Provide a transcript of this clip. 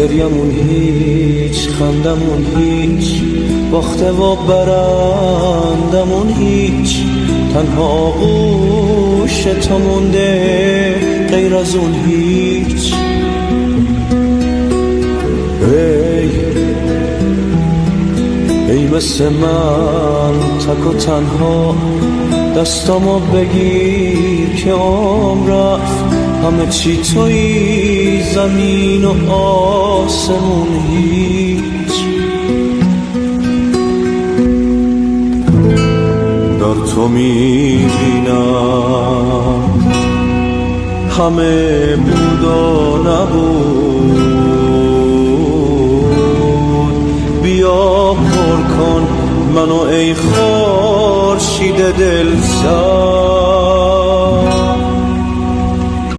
گریمون هیچ، خندمون هیچ، باخته و برندمون هیچ، تنها آغوش تو مونده غیر از اون هیچ. ای مثل من تک و تنها دستامو بگیر که عمر رفت، همه چی توی زمین و آسمون هیچ. در تو میبینم همه بود و نبود، بیا پر کن منو ای خورشید دل سر.